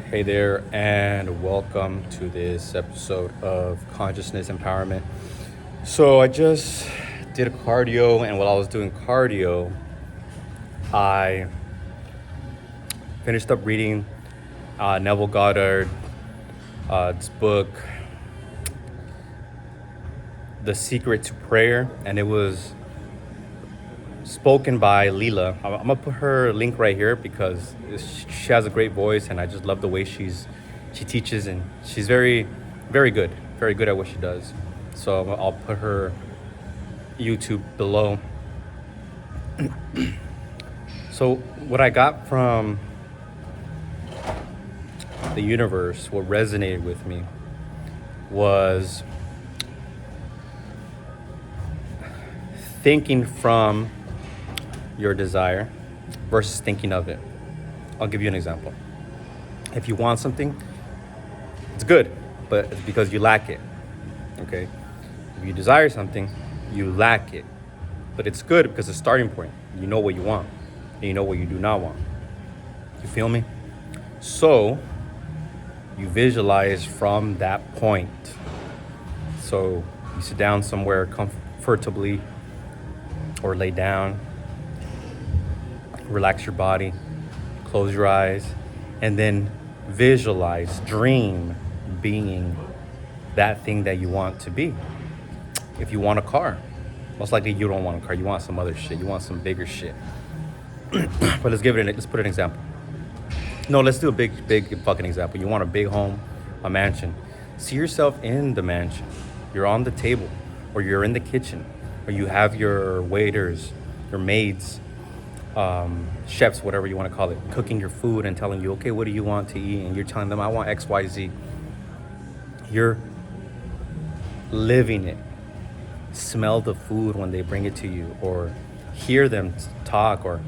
Hey there, and welcome to this episode of Consciousness Empowerment. So, I just did a cardio, and while I was doing cardio, I finished up reading Neville Goddard's book, The Secret to Prayer, and it was spoken by Leela. I'm gonna put her link right here because she has a great voice, and I just love the way she teaches, and she's very good at what she does. So I'll put her YouTube below. So what I got from the universe, what resonated with me, was thinking from your desire versus thinking of it. I'll give you an example. If you want something, it's good, but it's because you lack it. Okay? If you desire something, you lack it. But it's good because it's a starting point. You know what you want, and you know what you do not want. You feel me? So you visualize from that point. So you sit down somewhere comfortably or lay down. Relax your body, close your eyes, and then visualize, dream being that thing that you want to be. If you want a car, most likely you don't want a car, you want some other shit, you want some bigger shit. But let's put an example. No, let's do a big fucking example. You want a big home, a mansion. See yourself in the mansion. You're on the table, or you're in the kitchen, or you have your waiters, your maids, chefs, whatever you want to call it, cooking your food and telling you, okay, what do you want to eat? And you're telling them, I want X, Y, Z. You're living it. Smell the food when they bring it to you, or hear them talk, or,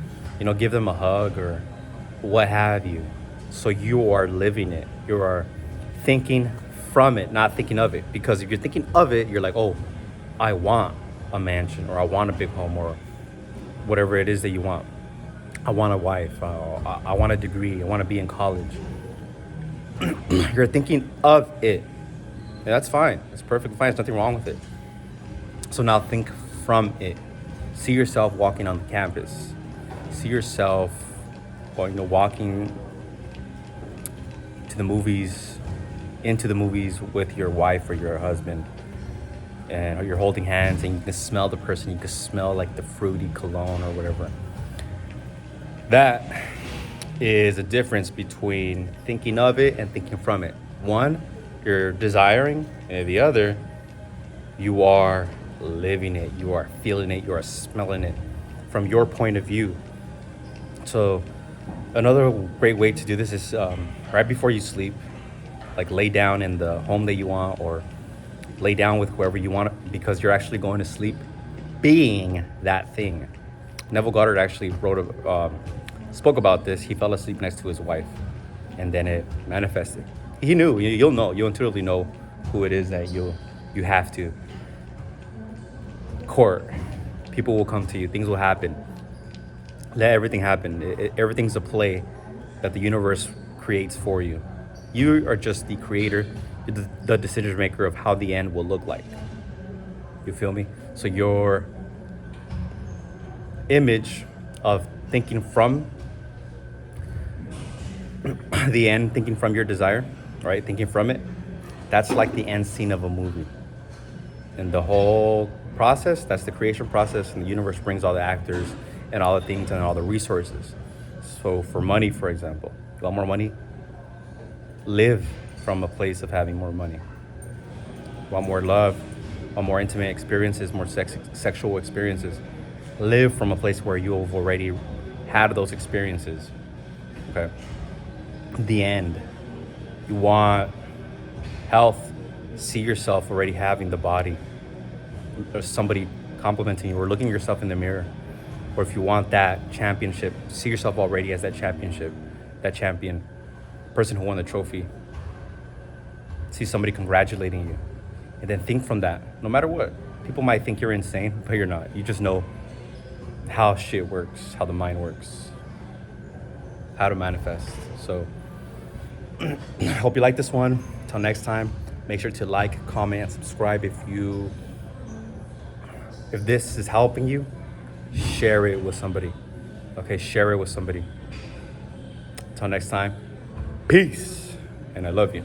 give them a hug, or what have you. So you are living it. You are thinking from it, not thinking of it. Because if you're thinking of it, you're like, oh, I want a mansion, or I want a big home, or whatever it is that you want. I want a wife. I want a degree. I want to be in college. You're thinking of it. And that's fine. It's perfectly fine. There's nothing wrong with it. So now think from it. See yourself walking on the campus. See yourself, walking to the movies, into the movies with your wife or your husband. And you're holding hands, and you can smell the person. You can smell like the fruity cologne or whatever. That is a difference between thinking of it and thinking from it. One, you're desiring, and the other, you are living it. You are feeling it. You are smelling it from your point of view. So another great way to do this is right before you sleep, like lay down in the home that you want, or lay down with whoever you want, because you're actually going to sleep being that thing. Neville Goddard actually spoke about this. He fell asleep next to his wife, and then it manifested. He knew. You'll know. You'll intuitively know who it is that you have to court. People will come to you. Things will happen. Let everything happen. Everything's a play that the universe creates for you. You are just the creator, the decision maker of how the end will look like. You feel me? So your image of thinking from the end, thinking from your desire, right? Thinking from it, that's like the end scene of a movie. And the whole process, that's the creation process, and the universe brings all the actors and all the things and all the resources. So for money, for example, you want more money? Live from a place of having more money. Want more love? Want more intimate experiences, more sexual experiences? Live from a place where you have already had those experiences. Okay. The end. You want health? See yourself already having the body, or somebody complimenting you, or looking at yourself in the mirror. Or if you want that championship, see yourself already as that champion, person who won the trophy. See somebody congratulating you, and then think from that. No matter what, people might think you're insane, but you're not. You just know how shit works, how the mind works, how to manifest. So I hope you like this one. Until next time, make sure to like, comment, and subscribe if this is helping you. Share it with somebody. Okay, share it with somebody. Until next time, peace, and I love you.